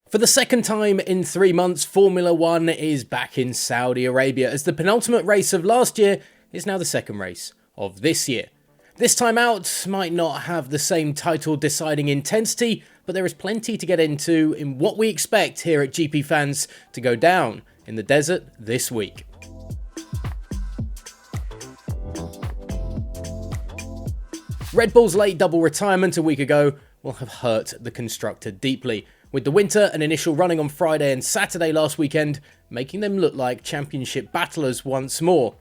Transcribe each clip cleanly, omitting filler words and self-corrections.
For the second time in 3 months, Formula One is back in Saudi Arabia, as the penultimate race of last year is now the second race of this year. This time out might not have the same title-deciding intensity, but there is plenty to get into in what we expect here at GPFans to go down in the desert this week. Red Bull's late double retirement a week ago will have hurt the constructor deeply, with the winter and initial running on Friday and Saturday last weekend making them look like championship battlers once more.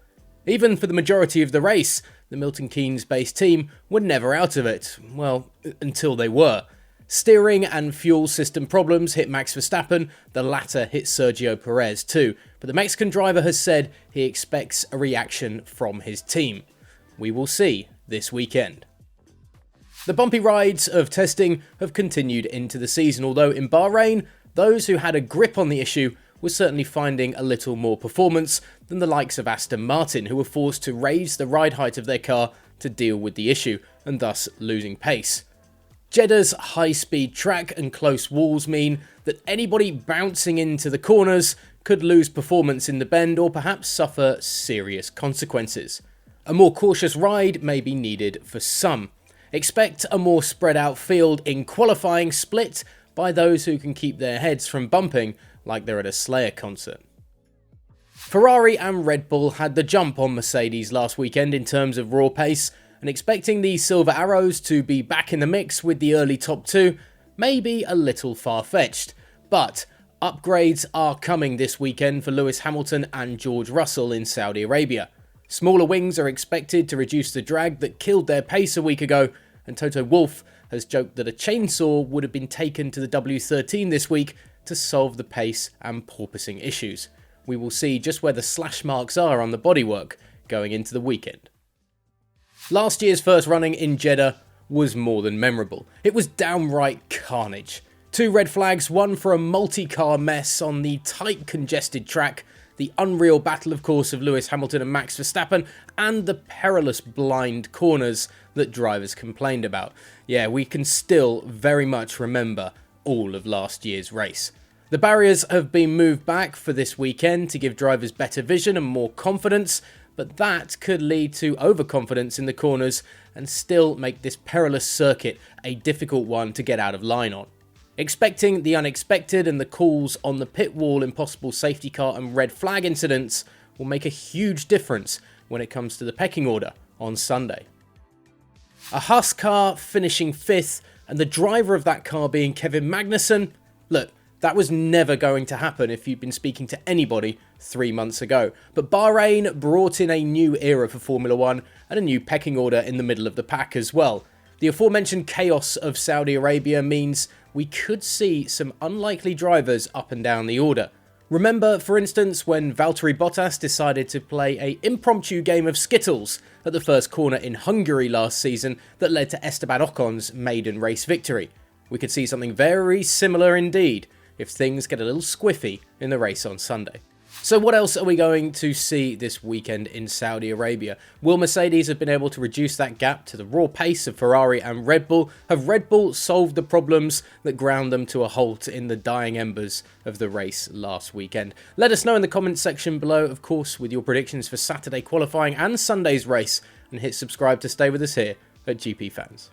Even for the majority of the race, the Milton Keynes-based team were never out of it, well, until they were. Steering and fuel system problems hit Max Verstappen, the latter hit Sergio Perez too, but the Mexican driver has said he expects a reaction from his team. We will see this weekend. The bumpy rides of testing have continued into the season, although in Bahrain, those who had a grip on the issue were certainly finding a little more performance than the likes of Aston Martin, who were forced to raise the ride height of their car to deal with the issue, and thus losing pace. Jeddah's high-speed track and close walls mean that anybody bouncing into the corners could lose performance in the bend or perhaps suffer serious consequences. A more cautious ride may be needed for some. Expect a more spread out field in qualifying, split by those who can keep their heads from bumping like they're at a Slayer concert. Ferrari and Red Bull had the jump on Mercedes last weekend in terms of raw pace, and expecting the Silver Arrows to be back in the mix with the early top two may be a little far-fetched, but upgrades are coming this weekend for Lewis Hamilton and George Russell in Saudi Arabia. Smaller wings are expected to reduce the drag that killed their pace a week ago, and Toto Wolff has joked that a chainsaw would have been taken to the W13 this week to solve the pace and porpoising issues. We will see just where the slash marks are on the bodywork going into the weekend. Last year's first running in Jeddah was more than memorable. It was downright carnage. 2 red flags, one for a multi-car mess on the tight congested track, the unreal battle of course of Lewis Hamilton and Max Verstappen, and the perilous blind corners that drivers complained about. Yeah, we can still very much remember all of last year's race. The barriers have been moved back for this weekend to give drivers better vision and more confidence, but that could lead to overconfidence in the corners and still make this perilous circuit a difficult one to get out of line on. Expecting the unexpected and the calls on the pit wall in possible safety car and red flag incidents will make a huge difference when it comes to the pecking order on Sunday. A Haas car finishing 5th and the driver of that car being Kevin Magnussen, look, that was never going to happen if you'd been speaking to anybody 3 months ago. But Bahrain brought in a new era for Formula One and a new pecking order in the middle of the pack as well. The aforementioned chaos of Saudi Arabia means we could see some unlikely drivers up and down the order. Remember, for instance, when Valtteri Bottas decided to play an impromptu game of Skittles at the first corner in Hungary last season that led to Esteban Ocon's maiden race victory. We could see something very similar indeed if things get a little squiffy in the race on Sunday. So what else are we going to see this weekend in Saudi Arabia? Will Mercedes have been able to reduce that gap to the raw pace of Ferrari and Red Bull? Have Red Bull solved the problems that ground them to a halt in the dying embers of the race last weekend? Let us know in the comments section below, of course, with your predictions for Saturday qualifying and Sunday's race, and hit subscribe to stay with us here at GP Fans.